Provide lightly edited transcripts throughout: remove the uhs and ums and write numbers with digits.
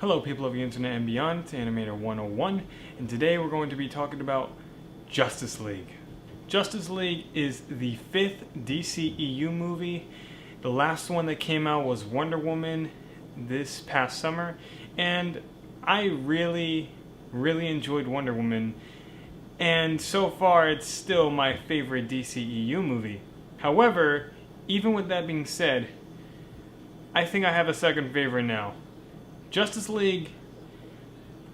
Hello people of the internet and beyond, it's Animator 101, and today we're going to be talking about Justice League. Justice League is the 5th DCEU movie. The last one that came out was Wonder Woman this past summer, and I really enjoyed Wonder Woman, and so far it's still my favorite DCEU movie. However, even with that being said, I think I have a second favorite now. Justice League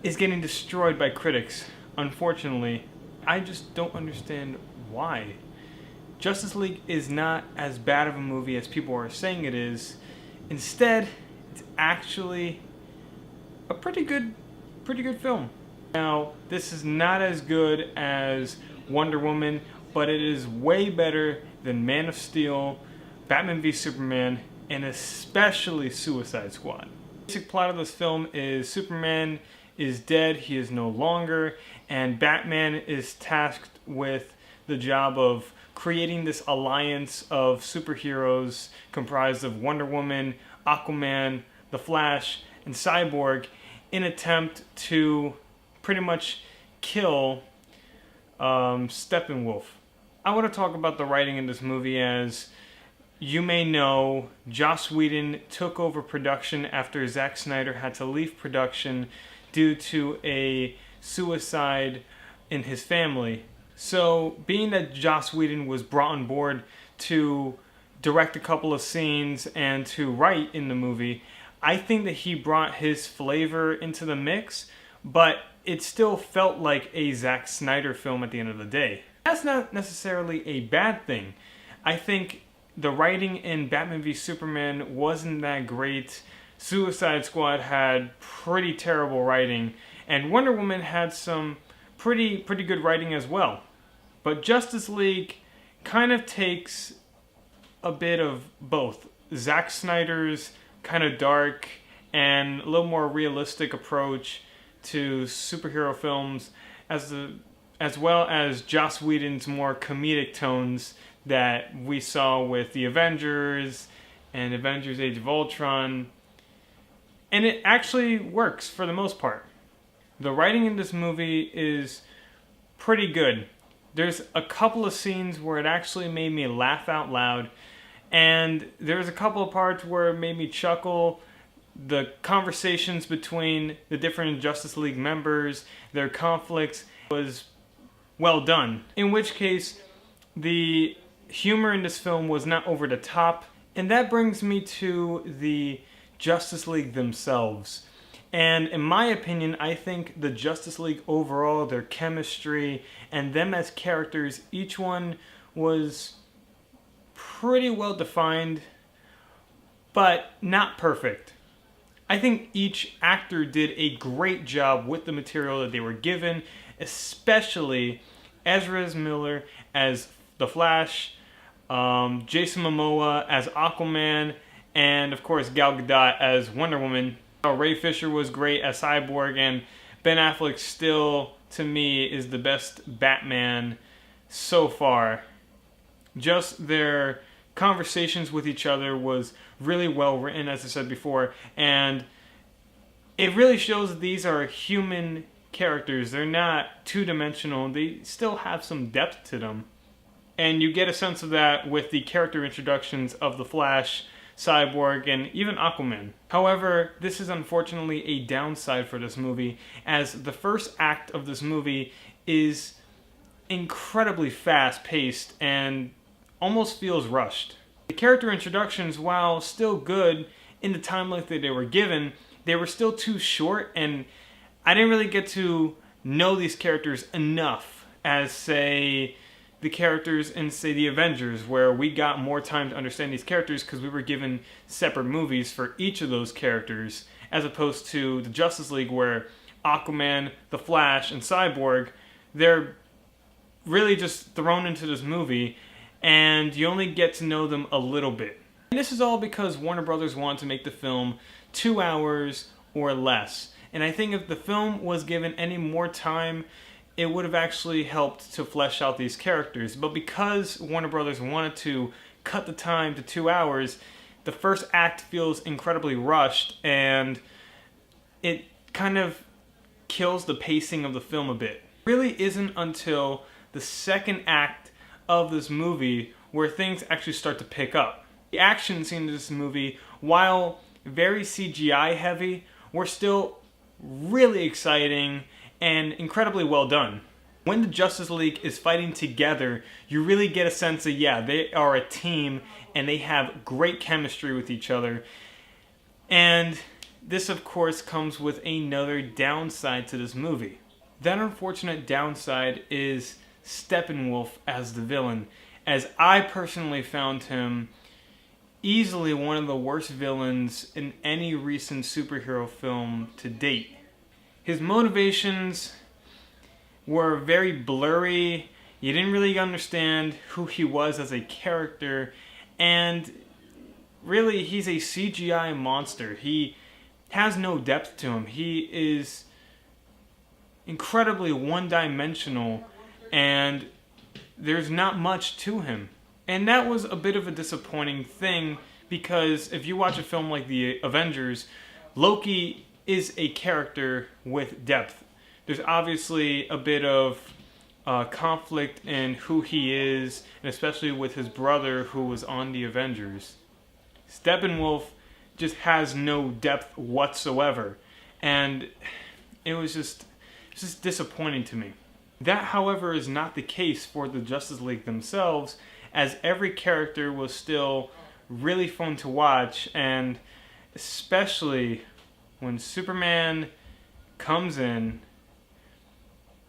is getting destroyed by critics, unfortunately. I just don't understand why. Justice League is not as bad of a movie as people are saying it is. Instead, it's actually a pretty good film. Now, this is not as good as Wonder Woman, but it is way better than Man of Steel, Batman v Superman, and especially Suicide Squad. The basic plot of this film is Superman is dead, he is no longer, and Batman is tasked with the job of creating this alliance of superheroes comprised of Wonder Woman, Aquaman, The Flash, and Cyborg in an attempt to pretty much kill Steppenwolf. I want to talk about the writing in this movie. As you may know, Joss Whedon took over production after Zack Snyder had to leave production due to a suicide in his family. So, being that Joss Whedon was brought on board to direct a couple of scenes and to write in the movie, I think that he brought his flavor into the mix, but it still felt like a Zack Snyder film at the end of the day. That's not necessarily a bad thing. I think the writing in Batman v Superman wasn't that great. Suicide Squad had pretty terrible writing, and Wonder Woman had some pretty good writing as well. But Justice League kind of takes a bit of both. Zack Snyder's kind of dark and a little more realistic approach to superhero films, as well as Joss Whedon's more comedic tones that we saw with the Avengers and Avengers Age of Ultron. And it actually works for the most part. The writing in this movie is pretty good. There's a couple of scenes where it actually made me laugh out loud, and there's a couple of parts where it made me chuckle. The conversations between the different Justice League members, their conflicts, was well done. In which case, the humor in this film was not over the top. And that brings me to the Justice League themselves. And in my opinion, I think the Justice League overall, their chemistry, and them as characters, each one was pretty well defined, but not perfect. I think each actor did a great job with the material that they were given, especially Ezra Miller as The Flash, Jason Momoa as Aquaman, and of course Gal Gadot as Wonder Woman. Ray Fisher was great as Cyborg, and Ben Affleck still, to me, is the best Batman so far. Just their conversations with each other was really well written, as I said before, and it really shows that these are human characters. They're not two-dimensional. They still have some depth to them. And you get a sense of that with the character introductions of The Flash, Cyborg, and even Aquaman. However, this is unfortunately a downside for this movie, as the first act of this movie is incredibly fast-paced and almost feels rushed. The character introductions, while still good in the time length that they were given, they were still too short, and I didn't really get to know these characters enough as, say, the characters in, say, the Avengers, where we got more time to understand these characters because we were given separate movies for each of those characters, as opposed to the Justice League, where Aquaman, The Flash, and Cyborg, they're really just thrown into this movie, and you only get to know them a little bit. And this is all because Warner Brothers wanted to make the film 2 hours or less. And I think if the film was given any more time, it would have actually helped to flesh out these characters. But because Warner Brothers wanted to cut the time to 2 hours, the first act feels incredibly rushed, and it kind of kills the pacing of the film a bit. It really isn't until the second act of this movie where things actually start to pick up. The action scenes in this movie, while very CGI heavy, were still really exciting and incredibly well done. When the Justice League is fighting together, you really get a sense of, yeah, they are a team and they have great chemistry with each other. And this, of course, comes with another downside to this movie. That unfortunate downside is Steppenwolf as the villain, as I personally found him easily one of the worst villains in any recent superhero film to date. His motivations were very blurry. You didn't really understand who he was as a character, and really he's a CGI monster. He has no depth to him. He is incredibly one-dimensional, and there's not much to him. And that was a bit of a disappointing thing, because if you watch a film like The Avengers, Loki is a character with depth. There's obviously a bit of conflict in who he is, and especially with his brother who was on the Avengers. Steppenwolf just has no depth whatsoever, and it was just disappointing to me. That, however, is not the case for the Justice League themselves, as every character was still really fun to watch, and especially when Superman comes in,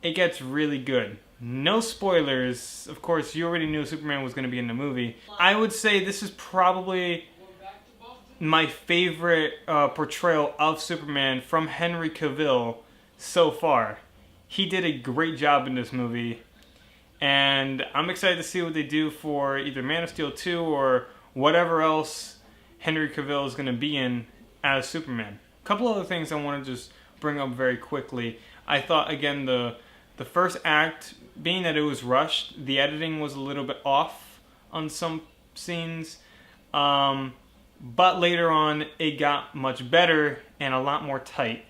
it gets really good. No spoilers. Of course, you already knew Superman was going to be in the movie. I would say this is probably my favorite portrayal of Superman from Henry Cavill so far. He did a great job in this movie, and I'm excited to see what they do for either Man of Steel 2 or whatever else Henry Cavill is going to be in as Superman. A couple other things I want to just bring up very quickly. I thought, again, the first act, being that it was rushed, the editing was a little bit off on some scenes, but later on it got much better and a lot more tight.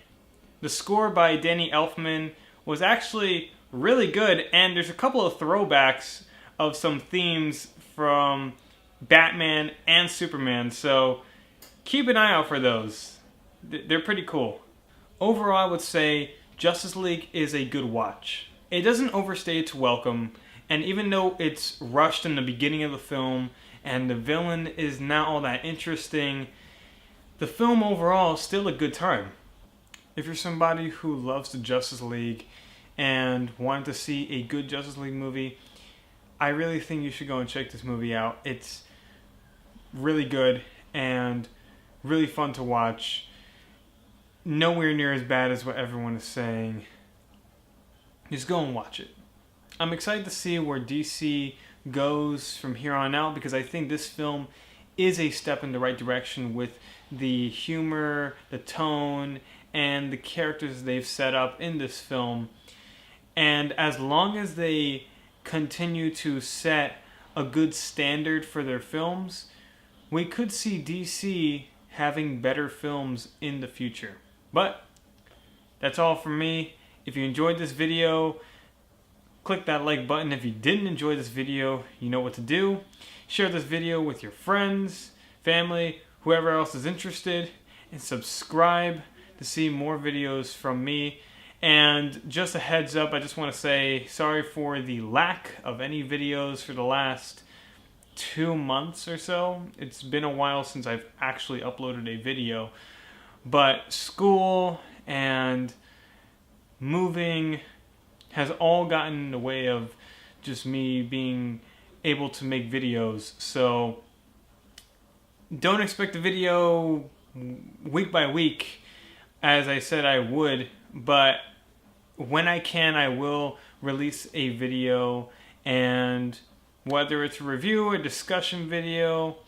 The score by Danny Elfman was actually really good, and there's a couple of throwbacks of some themes from Batman and Superman, so keep an eye out for those. They're pretty cool. Overall, I would say Justice League is a good watch. It doesn't overstay its welcome, and even though it's rushed in the beginning of the film and the villain is not all that interesting, the film overall is still a good time. If you're somebody who loves the Justice League and wanted to see a good Justice League movie, I really think you should go and check this movie out. It's really good and really fun to watch. Nowhere near as bad as what everyone is saying. Just go and watch it. I'm excited to see where DC goes from here on out, because I think this film is a step in the right direction with the humor, the tone, and the characters they've set up in this film. And as long as they continue to set a good standard for their films, we could see DC having better films in the future. But that's all from me. If you enjoyed this video, click that like button. If you didn't enjoy this video, you know what to do. Share this video with your friends, family, whoever else is interested, and subscribe to see more videos from me. And just a heads up, I just want to say sorry for the lack of any videos for the last 2 months or so. It's been a while since I've actually uploaded a video, but school and moving has all gotten in the way of just me being able to make videos. So don't expect a video week by week as I said I would, but when I can, I will release a video, and whether it's a review or discussion video,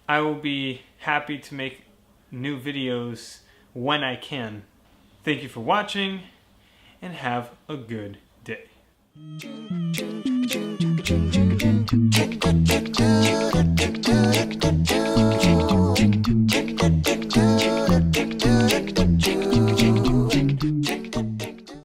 I will be happy to make new videos when I can. Thank you for watching, and have a good day.